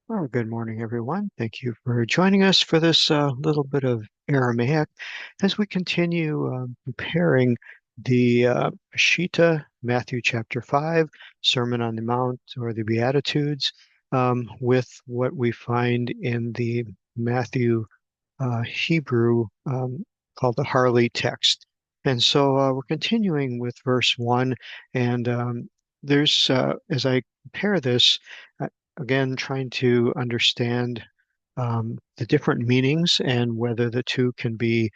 Well, good morning, everyone. Thank you for joining us for this little bit of Aramaic as we continue comparing the Peshitta, Matthew chapter 5, Sermon on the Mount, or the Beatitudes, with what we find in the Matthew Hebrew called the Harley text. And so we're continuing with verse 1, and as I compare this, uh, again, trying to understand the different meanings and whether the two can be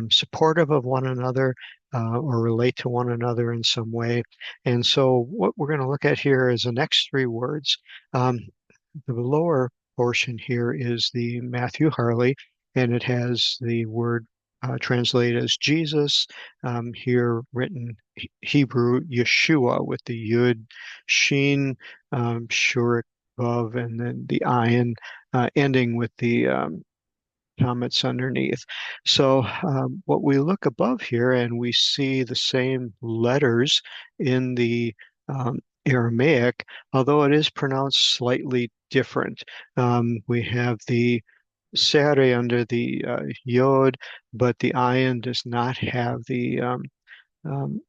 supportive of one another or relate to one another in some way. And so what we're going to look at here is the next three words. Um, the lower portion here is the Matthew Harley, and it has the word translated as Jesus, here written Hebrew Yeshua with the Yud, Shin, Shurik, Vav, and then the Ayin ending with the comets underneath. So what we look above here and we see the same letters in the Aramaic, although it is pronounced slightly different. We have the Sere under the Yod, but the Ayin does not have the um,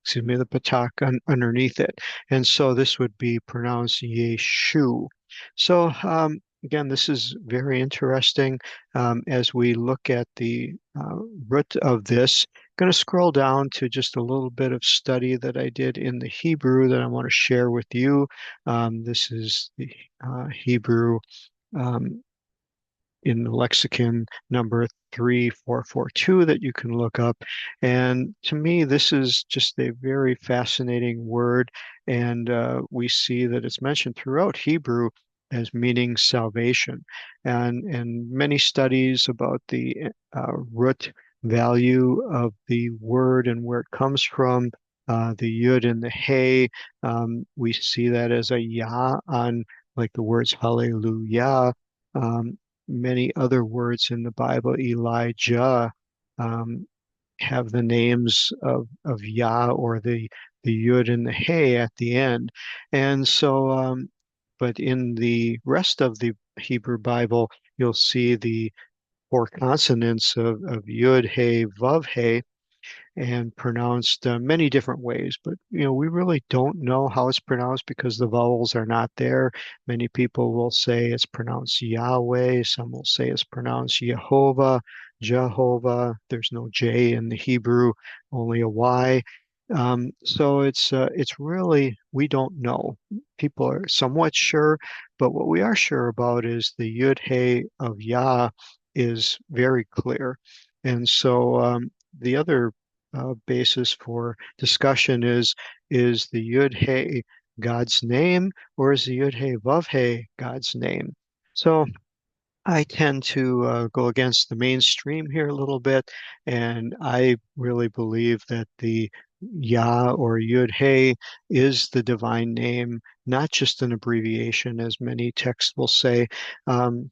excuse me, the patak underneath it. And so this would be pronounced Yeshu. So again, this is very interesting as we look at the root of this. Going to scroll down to just a little bit of study that I did in the Hebrew that I want to share with you. This is the Hebrew um, in the lexicon number 3442 that you can look up. And to me, this is just a very fascinating word. And we see that it's mentioned throughout Hebrew as meaning salvation. And many studies about the root value of the word and where it comes from. The yud and the hey, we see that as a yah on like the words hallelujah. Um, Many other words in the Bible, Elijah, um, have the names of Yah or the Yud and the Hey at the end. And so, but in the rest of the Hebrew Bible, you'll see the four consonants of Yud, Hey, Vav, Hey, and pronounced many different ways. But we really don't know how it's pronounced because the vowels are not there. Many people will say it's pronounced Yahweh. Some will say it's pronounced Jehovah, Jehovah. There's no J in the Hebrew, only a Y. So it's really we don't know. People are somewhat sure, but what we are sure about is the Yud Hey of Yah is very clear. And so the other basis for discussion is the Yud Hey God's name or is the Yud Hey Vav Hey God's name? So I tend to go against the mainstream here a little bit, and I really believe that the Yah or Yud Hey is the divine name, not just an abbreviation, as many texts will say.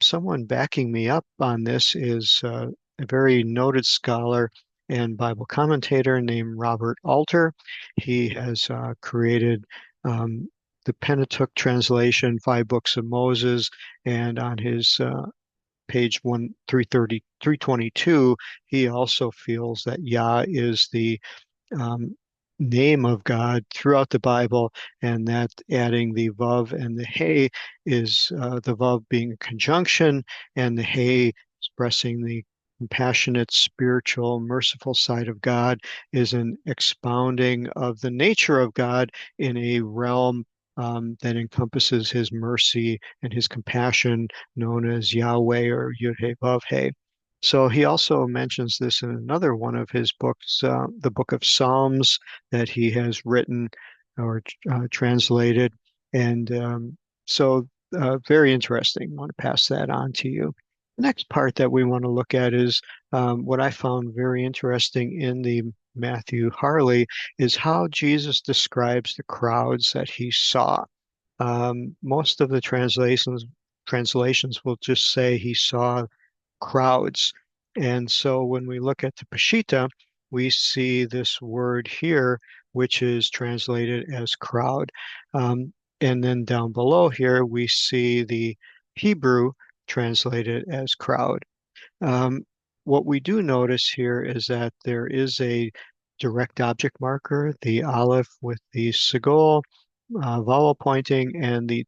Someone backing me up on this is a very noted scholar and Bible commentator named Robert Alter. He has created the Pentateuch translation, five books of Moses, and on his page 322, he also feels that Yah is the um, name of God throughout the Bible, and that adding the Vav and the Hey is the Vav being a conjunction, and the Hey expressing the compassionate, spiritual, merciful side of God is an expounding of the nature of God in a realm that encompasses his mercy and his compassion, known as Yahweh or Yud-Hey Vav-Hey. So he also mentions this in another one of his books, the Book of Psalms, that he has written or translated. And very interesting. I want to pass that on to you. The next part that we want to look at is what I found very interesting in the Matthew Harley is how Jesus describes the crowds that he saw. Most of the translations will just say he saw crowds. And so when we look at the Peshitta, we see this word here, which is translated as crowd. And then down below here, we see the Hebrew translated as crowd. Um, what we do notice here is that there is a direct object marker, the aleph with the segol vowel pointing, and the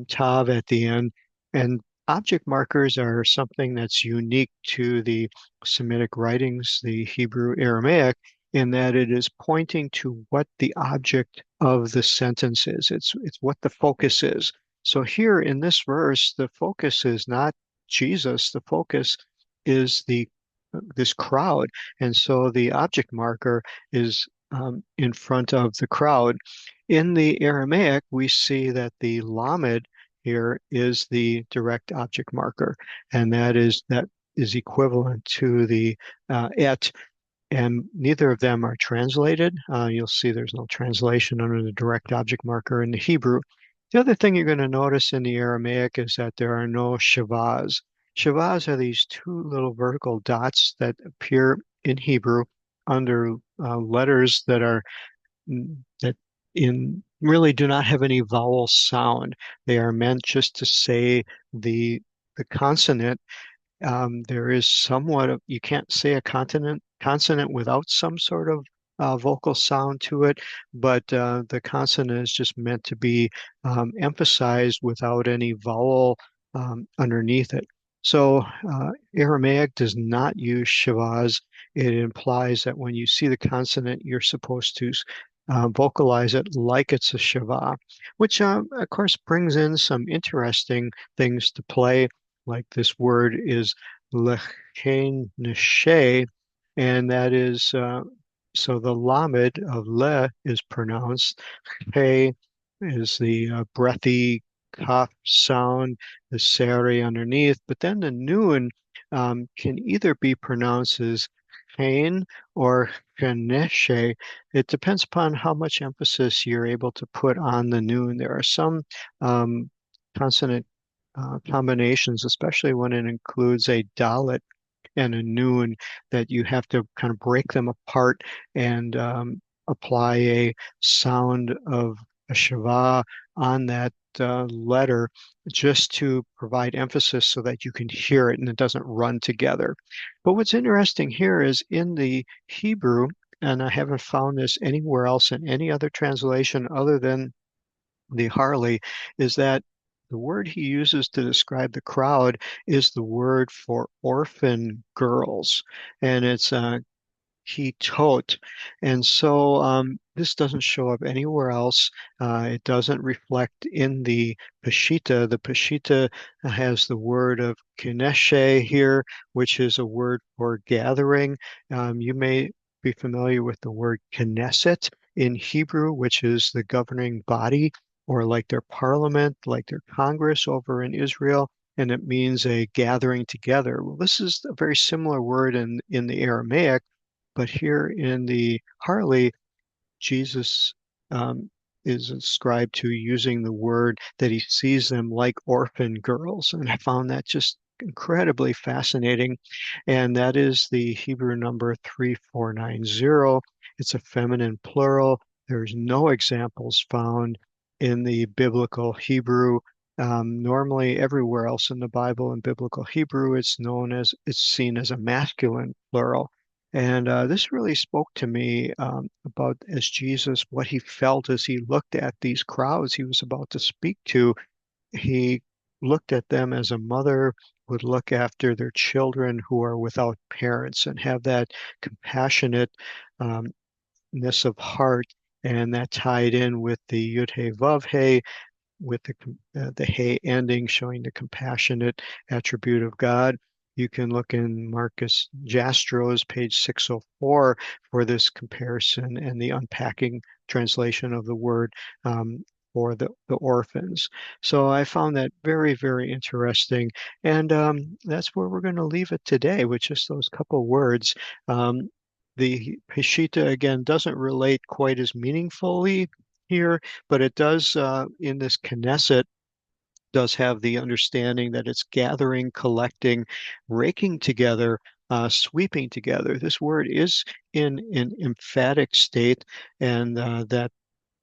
tav at the end. And object markers are something that's unique to the Semitic writings, the Hebrew Aramaic, in that it is pointing to what the object of the sentence is. It's what the focus is. So here in this verse, the focus is not Jesus. The focus is the this crowd, and so the object marker is in front of the crowd. In the Aramaic, we see that the lamed here is the direct object marker, and that is equivalent to the et, and neither of them are translated. You'll see there's no translation under the direct object marker in the Hebrew. The other thing you're going to notice in the Aramaic is that there are no shavas. Shavas are these two little vertical dots that appear in Hebrew under letters that in really do not have any vowel sound. They are meant just to say the consonant. There is somewhat of, you can't say a consonant without some sort of vocal sound to it, but the consonant is just meant to be emphasized without any vowel underneath it. So Aramaic does not use shavas. It implies that when you see the consonant, you're supposed to vocalize it like it's a shava, which of course brings in some interesting things to play, like this word is lechen neshe, and that is so the lamed of le is pronounced. He is the breathy cough sound, the seri underneath, but then the nun can either be pronounced as chen or cheneshe. It depends upon how much emphasis you're able to put on the nun. There are some consonant combinations, especially when it includes a dalet and a noon, that you have to kind of break them apart and apply a sound of a shava on that letter just to provide emphasis so that you can hear it and it doesn't run together. But what's interesting here is in the Hebrew, and I haven't found this anywhere else in any other translation other than the Harley, is that the word he uses to describe the crowd is the word for orphan girls, and it's ketot. And so this doesn't show up anywhere else. It doesn't reflect in the Peshitta. The Peshitta has the word of kineshe here, which is a word for gathering. You may be familiar with the word Knesset in Hebrew, which is the governing body, or like their parliament, like their Congress over in Israel, and it means a gathering together. Well, this is a very similar word in the Aramaic, but here in the Harley, Jesus is ascribed to using the word that he sees them like orphan girls. And I found that just incredibly fascinating. And that is the Hebrew number 3490. It's a feminine plural. There's no examples found in the biblical Hebrew. Normally, everywhere else in the Bible in biblical Hebrew, it's seen as a masculine plural. And this really spoke to me about as Jesus, what he felt as he looked at these crowds he was about to speak to. He looked at them as a mother would look after their children who are without parents and have that compassionateness of heart. And that tied in with the Yud He Vav He, with the He ending showing the compassionate attribute of God. You can look in Marcus Jastro's page 604 for this comparison and the unpacking translation of the word for the orphans. So I found that very, very interesting. And that's where we're going to leave it today with just those couple words. The Peshitta, again, doesn't relate quite as meaningfully here, but it does in this Knesset does have the understanding that it's gathering, collecting, raking together, sweeping together. This word is in an emphatic state, and that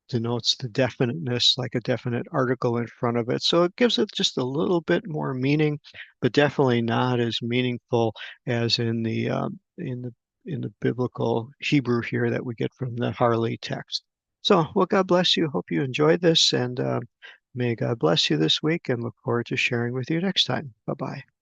denotes the definiteness, like a definite article in front of it. So it gives it just a little bit more meaning, but definitely not as meaningful as in the biblical Hebrew here that we get from the Harley text. So, well, God bless you. Hope you enjoyed this, and may God bless you this week, and look forward to sharing with you next time. Bye bye.